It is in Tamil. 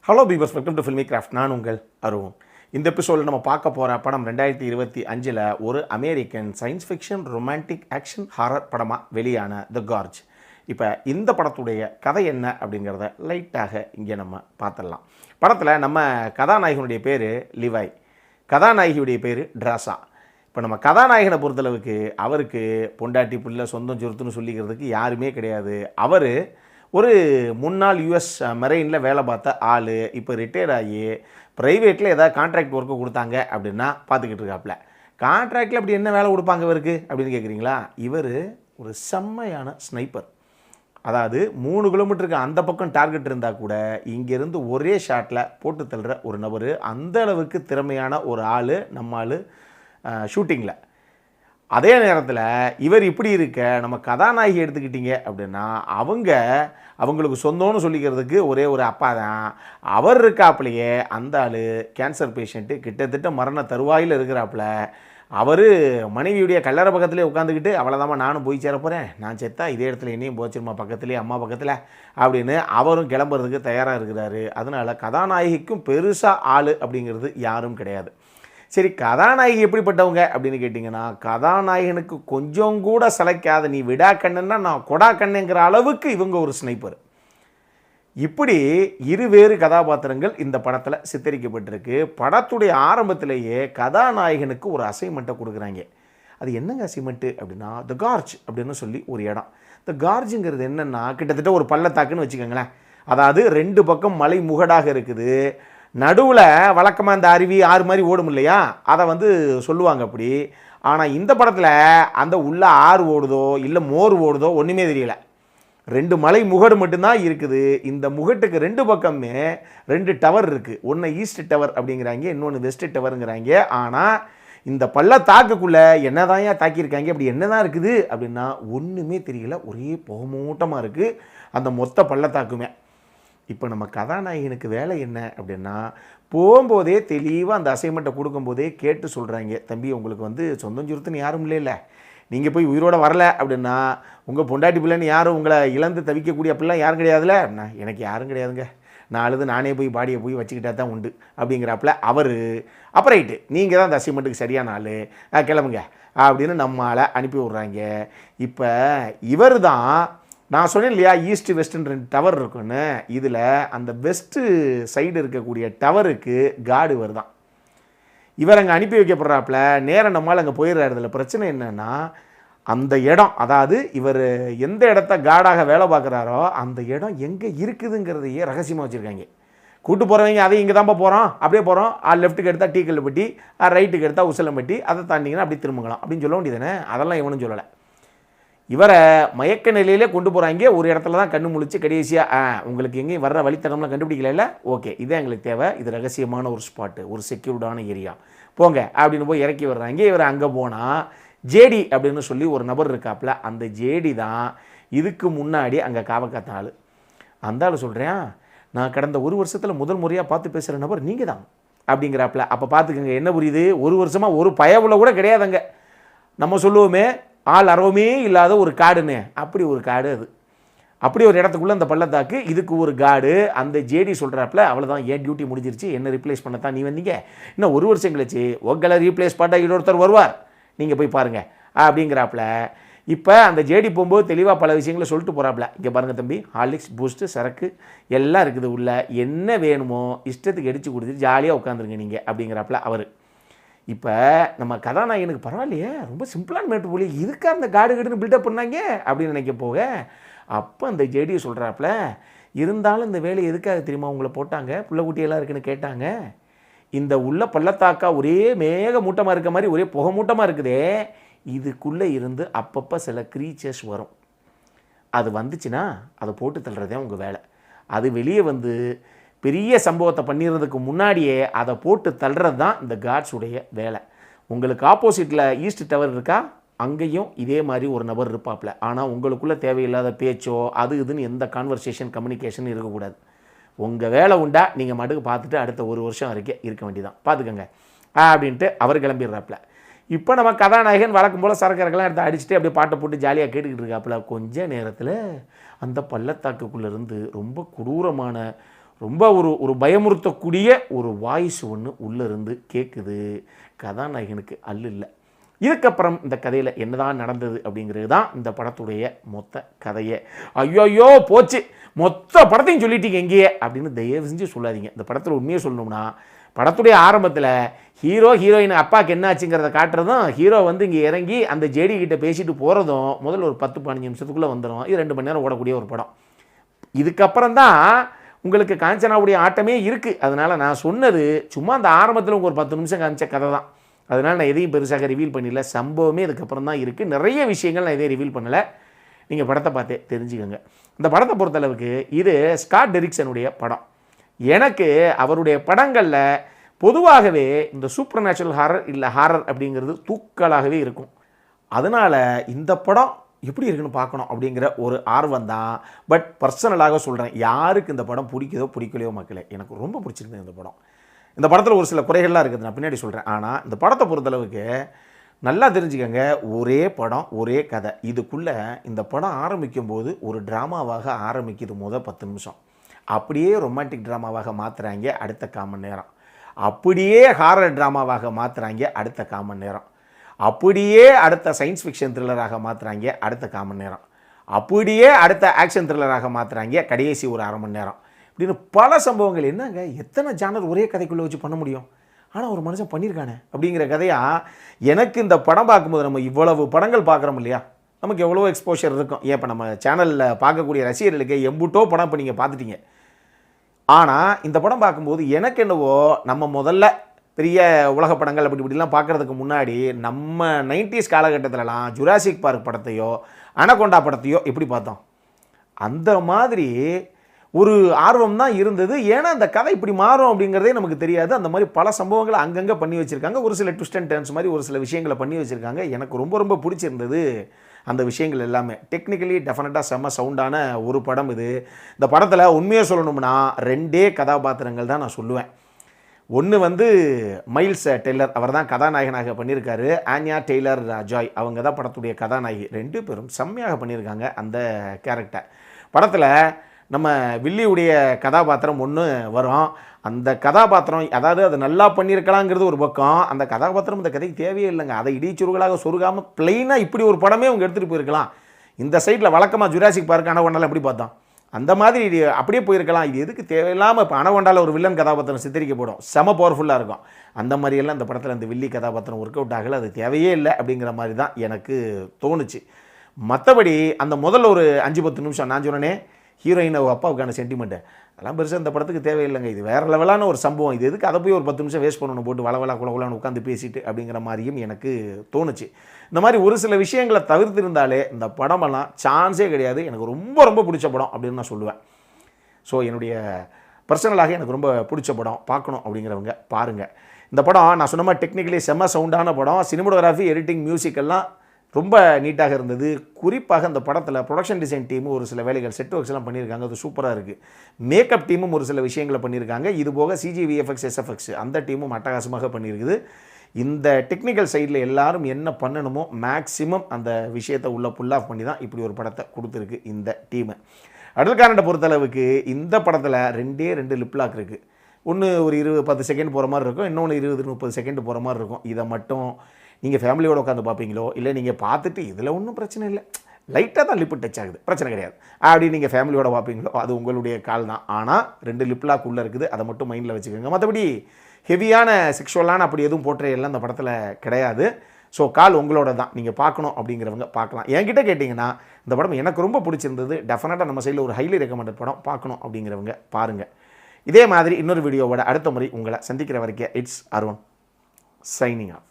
Hello beavers, welcome to filmi craft. நான் உங்கள் அருண். இந்த எபிசோடில் நம்ம பார்க்க போகிற படம் 2025 ஒரு American science fiction romantic action horror படமாக வெளியான த கார்ஜ். இப்போ இந்த படத்துடைய கதை என்ன அப்படிங்கிறத லைட்டாக இங்கே நம்ம பார்த்துடலாம். படத்தில் நம்ம கதாநாயகனுடைய பேர் லிவாய், கதாநாயகியுடைய பேர் ட்ராசா. இப்போ நம்ம கதாநாயகனை பொறுத்தளவுக்கு அவருக்கு பொண்டாட்டி பிள்ளை சொந்தம் சொருத்துன்னு சொல்லிக்கிறதுக்கு யாருமே கிடையாது. அவர் ஒரு முன்னாள் யுஎஸ் மெரெயினில் வேலை பார்த்த ஆள், இப்போ ரிட்டையர் ஆகி ப்ரைவேட்டில் ஏதாவது கான்ட்ராக்ட் ஒர்க்கு கொடுத்தாங்க அப்படின்னா பார்த்துக்கிட்டு இருக்காப்புல. கான்ட்ராக்டில் அப்படி என்ன வேலை கொடுப்பாங்க இவருக்கு அப்படின்னு கேட்குறீங்களா? இவர் ஒரு செம்மையான ஸ்னைப்பர். அதாவது 3 கிலோமீட்டருக்கு அந்த பக்கம் டார்கெட் இருந்தால் கூட இங்கேருந்து ஒரே ஷாட்டில் போட்டு தள்ளுற ஒரு நபர். அந்த அளவுக்கு திறமையான ஒரு ஆள் நம்ம ஆள் ஷூட்டிங்கில். அதே நேரத்தில் இவர் இப்படி இருக்க நம்ம கதாநாயகி எடுத்துக்கிட்டீங்க அப்படின்னா அவங்களுக்கு சொந்தம்னு சொல்லிக்கிறதுக்கு ஒரே ஒரு அப்பா தான். அவர் இருக்காப்புலையே அந்த ஆள் கேன்சர் பேஷண்ட்டு, கிட்டத்தட்ட மரண தருவாயில் இருக்கிறாப்புல. அவர் மனைவியுடைய கல்லறை பக்கத்துலேயே உட்காந்துக்கிட்டு அவ்வளோதாம்மா நானும் போய் சேர போகிறேன், நான் செத்தா இதே இடத்துல என்னையும் போச்சிருமா பக்கத்துலேயே அம்மா பக்கத்தில் அப்படின்னு அவரும் கிளம்புறதுக்கு தயாராக இருக்கிறாரு. அதனால் கதாநாயகிக்கும் பெருசாக ஆள் அப்படிங்கிறது யாரும் கிடையாது. சரி, கதாநாயகி எப்படிப்பட்டவங்க அப்படின்னு கேட்டிங்கன்னா, கதாநாயகனுக்கு கொஞ்சம் கூட சளைக்காத, நீ விடா கண்ணுன்னா நான் கொடா கண்ணுங்கிற அளவுக்கு இவங்க ஒரு ஸ்னைப்பர். இப்படி இருவேறு கதாபாத்திரங்கள் இந்த படத்தில் சித்தரிக்கப்பட்டிருக்கு. படத்துடைய ஆரம்பத்திலேயே கதாநாயகனுக்கு ஒரு அசைன்மெண்ட்டை கொடுக்குறாங்க. அது என்னங்க அசைன்மெண்ட்டு அப்படின்னா, த கார்ஜ் அப்படின்னு சொல்லி ஒரு இடம். த கார்ஜுங்கிறது என்னென்னா, கிட்டத்தட்ட ஒரு பள்ளத்தாக்குன்னு வச்சுக்கோங்களேன். அதாவது 2 பக்கம் மலை முகடாக இருக்குது. நடுவில் வழக்கமாக இந்த அருவி ஆறு மாதிரி ஓடும் இல்லையா, அதை சொல்லுவாங்க அப்படி. ஆனால் இந்த படத்தில் அந்த உள்ள ஆறு ஓடுதோ இல்லை மோர் ஓடுதோ ஒன்றுமே தெரியல. 2 மலை முகடு மட்டும்தான் இருக்குது. இந்த முகட்டுக்கு 2 பக்கமே 2 டவர் இருக்குது. ஒன்று ஈஸ்ட் டவர் அப்படிங்கிறாங்க, இன்னொன்று வெஸ்ட் டவருங்கிறாங்க. ஆனால் இந்த பள்ளத்தாக்குக்குள்ளே என்னதான் தாக்கியிருக்காங்க, அப்படி என்னதான் இருக்குது அப்படின்னா ஒன்றுமே தெரியல. ஒரே புகமூட்டமாக இருக்குது அந்த மொத்த பள்ளத்தாக்குமே. இப்போ நம்ம கதாநாயகனுக்கு வேலை என்ன அப்படின்னா, போகும்போதே தெளிவாக அந்த அசைன்மெண்ட்டை கொடுக்கும்போதே கேட்டு சொல்கிறாங்க, தம்பி உங்களுக்கு சொந்தம் சுருத்துன்னு யாரும் இல்லை, நீங்கள் போய் உயிரோடு வரலை அப்படின்னா உங்கள் பொண்டாட்டி பிள்ளைன்னு யாரும் உங்களை இழந்து தவிக்கக்கூடிய அப்படிலாம் யாரும் கிடையாதுல்ல அப்படின்னா, எனக்கு யாரும் கிடையாதுங்க, நானே போய் பாடியை போய் வச்சுக்கிட்டா தான் உண்டு அப்படிங்கிறாப்புல அவர். அப்புறம் ரைட்டு, நீங்கள் தான் அந்த அசைன்மெண்ட்டுக்கு சரியான ஆள், கிளம்புங்க அப்படின்னு நம்மளை அனுப்பி விட்றாங்க. இப்போ இவர் தான் நான் சொன்னேன் இல்லையா, ஈஸ்ட் வெஸ்ட்டுன்னு 2 டவர் இருக்குன்னு. இதில் அந்த வெஸ்ட்டு சைடு இருக்கக்கூடிய டவருக்கு காடு இவர் தான். இவர் அங்கே அனுப்பி வைக்கப்படுறாப்புல. நேரம் நம்மளால் அங்கே போயிடுறாரு. இதில் பிரச்சனை என்னென்னா, அந்த இடம், அதாவது இவர் எந்த இடத்த காடாக வேலை பார்க்குறாரோ அந்த இடம் எங்கே இருக்குதுங்கிறதையே ரகசியமாக வச்சுருக்காங்க. கூட்டு போகிறவங்க அதை இங்கே தான்ப்பா போகிறோம், அப்படியே போகிறோம், லெஃப்ட்டுக்கு எடுத்தால் டீக்கல்லுப்பட்டி, ரைட்டுக்கு எடுத்தால் உசலம்பட்டி, அதை தாண்டிங்கன்னா அப்படி திரும்பலாம் அப்படின்னு சொல்ல வேண்டியதானே. அதெல்லாம் இவனும் சொல்லலை. இவரை மயக்க நிலையிலே கொண்டு போகிறாங்க. ஒரு இடத்துல தான் கண்ணு முழிச்சு கடைசியாக உங்களுக்கு எங்கேயும் வர்ற வழித்தடம்லாம் கண்டுபிடிக்கல, ஓகே இதான் எங்களுக்கு தேவை, இது ரகசியமான ஒரு ஸ்பாட்டு, ஒரு செக்யூர்டான ஏரியா, போங்க அப்படின்னு போய் இறக்கி வர்றாங்க. இவர் அங்கே போனால் ஜேடி அப்படின்னு சொல்லி ஒரு நபர் இருக்காப்புல. அந்த ஜேடி தான் இதுக்கு முன்னாடி அங்கே காவக்காத்த ஆள். அந்த ஆள் சொல்கிறேன், நான் கடந்த 1 வருஷத்தில் முதல் முறையாக பார்த்து பேசுகிற நபர் நீங்கள் தான் அப்படிங்கிறாப்புல. அப்போ பார்த்துக்கோங்க என்ன புரியுது, 1 வருஷமாக ஒரு பயவுல கூட கிடையாதுங்க. நம்ம சொல்லுவோமே ஆள் அறவுமே இல்லாத ஒரு காடுன்னு, அப்படி ஒரு காடு அது. அப்படி ஒரு இடத்துக்குள்ளே அந்த பள்ளத்தாக்கு, இதுக்கு ஒரு காடு. அந்த ஜேடி சொல்கிறாப்புல, அவ்வளோதான் என் டியூட்டி முடிஞ்சிருச்சு, என்ன ரீப்ளேஸ் பண்ணத்தான் நீ வந்தீங்க, இன்னும் 1 வருஷம் கழிச்சு உங்களை ரீப்ளேஸ் பண்ணால் இன்னொருத்தர் வருவார், நீங்கள் போய் பாருங்கள் அப்படிங்கிறாப்புல. இப்போ அந்த ஜேடி போகும்போது தெளிவாக பல விஷயங்களை சொல்லிட்டு போகிறாப்புல. இங்கே பாருங்கள் தம்பி, ஹார்லிக்ஸ் பூஸ்ட்டு சரக்கு எல்லாம் இருக்குது உள்ள, என்ன வேணுமோ இஷ்டத்துக்கு அடித்து கொடுத்துட்டு ஜாலியாக உட்காந்துருங்க நீங்கள் அப்படிங்கிறாப்புல அவர். இப்போ நம்ம கதாநாயகனுக்கு பரவாயில்லையே, ரொம்ப சிம்பிளான மேட்டு போலி, இதுக்கா அந்த காடுன்னு பில்டப் பண்ணாங்க அப்படின்னு நினைக்க போக, அப்போ அந்த ஜேடியை சொல்கிறாப்புல, இருந்தாலும் இந்த வேலை எதுக்காக தெரியுமா உங்களை போட்டாங்க, புள்ள குட்டியெல்லாம் இருக்குன்னு கேட்டாங்க. இந்த உள்ள பள்ளத்தாக்கா ஒரே மேக மூட்டமாக இருக்க மாதிரி ஒரே புகை மூட்டமாக இருக்குதே, இதுக்குள்ளே இருந்து அப்பப்போ சில க்ரீச்சர்ஸ் வரும். அது வந்துச்சுன்னா அதை போட்டு தள்ளுறதே உங்கள் வேலை. அது வெளியே பெரிய சம்பவத்தை பண்ணிடுறதுக்கு முன்னாடியே அதை போட்டு தள்ளுறது தான் இந்த காட்ஸுடைய வேலை. உங்களுக்கு ஆப்போசிட்டில் ஈஸ்ட் டவர் இருக்கா, அங்கேயும் இதே மாதிரி ஒரு நபர் இருப்பாப்புல. ஆனால் உங்களுக்குள்ளே தேவையில்லாத பேச்சோ அது இதுன்னு எந்த கான்வர்சேஷன் கம்யூனிகேஷன் இருக்கக்கூடாது. உங்கள் வேலை உண்டா, நீங்கள் மட்டுக்கு பார்த்துட்டு அடுத்த 1 வருஷம் வரைக்கும் இருக்க வேண்டியதான், பார்த்துக்கோங்க அப்படின்ட்டு அவர் கிளம்பிடுறாப்புல. இப்போ நம்ம கதாநாயகன் வழக்கம் போல் சரக்கரெல்லாம் எடுத்து அடிச்சுட்டு அப்படியே பாட்டை போட்டு ஜாலியாக கேட்டுக்கிட்டு இருக்காப்புல. கொஞ்ச நேரத்தில் அந்த பள்ளத்தாக்குக்குள்ளேருந்து ரொம்ப கொடூரமான ரொம்ப ஒரு பயமுறுத்தக்கூடிய ஒரு வாய்ஸ் ஒன்று உள்ளேருந்து கேட்குது. கதாநாயகனுக்கு அல்லு இல்லை. இதுக்கப்புறம் இந்த கதையில் என்னதான் நடந்தது அப்படிங்கிறது தான் இந்த படத்துடைய மொத்த கதையே. ஐயோ போச்சு, மொத்த படத்தையும் சொல்லிட்டீங்க எங்கேயே அப்படின்னு தயவு செஞ்சு சொல்லாதீங்க. இந்த படத்தில் உண்மையை சொல்லணும்னா, படத்துடைய ஆரம்பத்தில் ஹீரோயின் அப்பாவுக்கு என்ன ஆச்சுங்கிறத காட்டுறதும், ஹீரோ வந்து இங்கே இறங்கி அந்த ஜேடி கிட்ட பேசிட்டு போகிறதும் முதல்ல ஒரு 10-15 நிமிஷத்துக்குள்ளே வந்துடும். இது 2 மணி நேரம் ஓடக்கூடிய ஒரு படம். இதுக்கப்புறம் தான் உங்களுக்கு காஞ்சனாவுடைய ஆட்டமே இருக்குது. அதனால் நான் சொன்னது சும்மா அந்த ஆரம்பத்தில் உங்களுக்கு ஒரு 10 நிமிஷம் காமிச்ச கதை தான். அதனால் நான் எதையும் பெருசாக ரிவீல் பண்ணல. சம்பவமே அதுக்கப்புறம் தான் இருக்குது. நிறைய விஷயங்கள் நான் எதையும் ரிவீல் பண்ணலை. நீங்கள் படத்தை பார்த்தே தெரிஞ்சுக்கோங்க. இந்த படத்தை பொறுத்தளவுக்கு இது ஸ்காட் டெரிக்சனுடைய படம். எனக்கு அவருடைய படங்களில் பொதுவாகவே இந்த சூப்பர் நேச்சுரல் ஹாரர் இல்லை ஹாரர் அப்படிங்கிறது தூக்கலாகவே இருக்கும். அதனால் இந்த படம் எப்படி இருக்குன்னு பார்க்கணும் அப்படிங்கிற ஒரு ஆர்வம் தான். பட் பர்சனலாக சொல்கிறேன், யாருக்கு இந்த படம் பிடிக்குதோ பிடிக்கலையோ மக்களே, எனக்கு ரொம்ப பிடிச்சிருந்தது இந்த படம். இந்த படத்தில் ஒரு சில குறைகள்லாம் இருக்குது, நான் பின்னாடி சொல்கிறேன். ஆனால் இந்த படத்தை பொறுத்தளவுக்கு நல்லா தெரிஞ்சுக்கங்க, ஒரே படம் ஒரே கதை. இதுக்குள்ளே இந்த படம் ஆரம்பிக்கும் போது ஒரு ட்ராமாவாக ஆரம்பிக்குது 10 நிமிஷம். அப்படியே ரொமான்டிக் ட்ராமாவாக மாற்றுறாங்க அடுத்த 1/4 மணி நேரம். அப்படியே ஹாரர் ட்ராமாவாக மாற்றுறாங்க அடுத்த 1/4 மணி நேரம். அப்படியே அடுத்த சயின்ஸ் ஃபிக்ஷன் த்ரில்லராக மாற்றுறாங்க அடுத்த 1/4 மணி நேரம். அப்படியே அடுத்த ஆக்ஷன் த்ரில்லராக மாற்றுறாங்க கடைசி ஒரு 1/2 மணி நேரம். இப்படின்னு பல சம்பவங்கள். என்னங்க, எத்தனை ஜானர் ஒரே கதைக்குள்ளே வச்சு பண்ண முடியும்? ஆனால் ஒரு மனுஷன் பண்ணியிருக்கானே அப்படிங்கிற கதையாக எனக்கு இந்த படம் பார்க்கும்போது, நம்ம இவ்வளவு படங்கள் பார்க்குறோம் இல்லையா, நமக்கு எவ்வளோ எக்ஸ்போஷர் இருக்கும். ஏன் இப்போ நம்ம சேனலில் பார்க்கக்கூடிய ரசிகர்களுக்கு எம்புட்டோ படம் இப்போ நீங்கள் பார்த்துட்டீங்க. ஆனால் இந்த படம் பார்க்கும்போது எனக்கு என்னவோ, நம்ம முதல்ல பெரிய உலக படங்கள் அப்படி இப்படிலாம் பார்க்குறதுக்கு முன்னாடி நம்ம 90s காலகட்டத்திலலாம் ஜுராசிக் பார்க் படத்தையோ அனகொண்டா படத்தையோ எப்படி பார்த்தோம், அந்த மாதிரி ஒரு ஆர்வம் தான் இருந்தது. ஏன்னா அந்த கதை இப்படி மாறும் அப்படிங்கிறதே நமக்கு தெரியாது. அந்த மாதிரி பல சம்பவங்களை அங்கங்கே பண்ணி வச்சுருக்காங்க. ஒரு சில ட்விஸ்ட் அண்ட் டர்ன்ஸ் மாதிரி ஒரு சில விஷயங்களை பண்ணி வச்சுருக்காங்க. எனக்கு ரொம்ப ரொம்ப பிடிச்சிருந்தது அந்த விஷயங்கள் எல்லாமே. டெக்னிக்கலி டெஃபினட்டாக செம்ம சவுண்டான ஒரு படம் இது. இந்த படத்தில் உண்மையாக சொல்லணும்னா 2 கதாபாத்திரங்கள் தான் நான் சொல்லுவேன். ஒன்று வந்து மைல்ஸ் டெய்லர், அவர் தான் கதாநாயகனாக பண்ணியிருக்காரு. ஆன்யா டெய்லர் ஜாய், அவங்க தான் படத்துடைய கதாநாயகி. 2 பேரும் செம்மையாக பண்ணியிருக்காங்க அந்த கேரக்டர். படத்தில் நம்ம வில்லியுடைய கதாபாத்திரம் ஒன்று வரும். அந்த கதாபாத்திரம், அதாவது அது நல்லா பண்ணியிருக்கலாங்கிறது ஒரு பக்கம். அந்த கதாபாத்திரம் இந்த கதைக்கு தேவையே இல்லைங்க. அதை இடிச்சுருகளாக சொருகாமல் பிளெயினாக இப்படி ஒரு படமே அவங்க எடுத்துகிட்டு போயிருக்கலாம். இந்த சைடில் வழக்கமாக ஜுராசிக் பார்க் அனகொண்டாவில் எப்படி பார்த்தோம், அந்த மாதிரி இது அப்படியே போயிருக்கலாம். இது எதுக்கு தேவையில்லாமல் இப்போ அனகொண்டாவில் ஒரு வில்லன் கதாபாத்திரம் சித்தரிக்கப்படும், செம பவர்ஃபுல்லாக இருக்கும். அந்த மாதிரியெல்லாம் இந்த படத்தில் அந்த வில்லி கதாபாத்திரம் ஒர்க் அவுட் ஆகலை. அது தேவையே இல்லை அப்படிங்கிற மாதிரி தான் எனக்கு தோணுச்சு. மற்றபடி அந்த முதல்ல ஒரு 5-10 நிமிஷம் நான் சொன்னேனே, ஹீரோயின் அப்பாவுக்கான சென்டிமெண்ட்டு, அதெல்லாம் பெருசாக இந்த படத்துக்கு தேவையில்லைங்க. இது வேறு லெவலான ஒரு சம்பவம். இது எதுக்கு அதை போய் ஒரு 10 நிமிஷம் வேஸ்ட் பண்ணணும் போட்டு வளவலா குலகுலான்னு உட்காந்து பேசிட்டு அப்படிங்கிற மாதிரியும் எனக்கு தோணுச்சு. இந்த மாதிரி ஒரு சில விஷயங்களை தவிர்த்திருந்தாலே இந்த படமெல்லாம் சான்ஸே கிடையாது. எனக்கு ரொம்ப ரொம்ப பிடிச்ச படம் அப்படின்னு நான் சொல்லுவேன். ஸோ என்னுடைய பர்சனலாக எனக்கு ரொம்ப பிடிச்ச படம். பார்க்கணும் அப்படிங்கிறவங்க பாருங்கள். இந்த படம் நான் சொன்ன மாதிரி டெக்னிக்கலி செம்ம சவுண்டான படம். சினிமோகிராஃபி, எடிட்டிங், மியூசிக் எல்லாம் ரொம்ப நீட்டாக இருந்தது. குறிப்பாக அந்த படத்தில் ப்ரொடக்ஷன் டிசைன் டீமும் ஒரு சில வேலைகள், செட் ஒர்க்ஸ் எல்லாம் பண்ணியிருக்காங்க. அது சூப்பராக இருக்குது. மேக்கப் டீமும் ஒரு சில விஷயங்களை பண்ணியிருக்காங்க. இது போக சிஜி, விஎஃப்எக்ஸ், எஸ்எஃப்எக்ஸ் அந்த டீமும் அட்டகாசமாக பண்ணியிருக்குது. இந்த டெக்னிக்கல் சைடில் எல்லாரும் என்ன பண்ணணுமோ மேக்ஸிமம் அந்த விஷயத்தை உள்ள புல் ஆஃப் பண்ணி தான் இப்படி ஒரு படத்தை கொடுத்துருக்கு இந்த டீமு. அடல்காரண்டை பொறுத்தளவுக்கு இந்த படத்தில் 2 லிப்லாக் இருக்குது. ஒன்று ஒரு 20-10 செகண்ட் போகிற மாதிரி இருக்கும், இன்னொன்று 20-30 செகண்ட் போகிற மாதிரி இருக்கும். இதை மட்டும் நீங்கள் ஃபேமிலியோடு உட்காந்து பார்ப்பீங்களோ, இல்லை நீங்கள் பார்த்துட்டு இதில் ஒன்றும் பிரச்சனை இல்லை, லைட்டாக தான் லிப்பு டச் ஆகுது, பிரச்சனை கிடையாது அப்படி நீங்கள் ஃபேமிலியோட பார்ப்பீங்களோ அது உங்களுடைய கால் தான். ஆனால் 2 லிப்லாக் உள்ளே இருக்குது, அதை மட்டும் மைண்டில் வச்சுக்கோங்க. மற்றபடி ஹெவியான செக்ஷுவலான அப்படி எதுவும் போர்ட்ரேயெல்லாம் இந்த படத்தில் கிடையாது. ஸோ கால் உங்களோட தான். நீங்கள் பார்க்கணும் அப்படிங்கிறவங்க பார்க்கலாம். என்கிட்ட கேட்டிங்கன்னா இந்த படம் எனக்கு ரொம்ப பிடிச்சிருந்தது. டெஃபினட்டாக நம்ம சைடில் ஒரு ஹைலி ரெக்கமெண்டட் படம். பார்க்கணும் அப்படிங்கிறவங்க பாருங்கள். இதே மாதிரி இன்னொரு வீடியோவோட அடுத்த முறை உங்களை சந்திக்கிற வரைக்கும் இட்ஸ் அருண் சைனிங் ஆஃப்.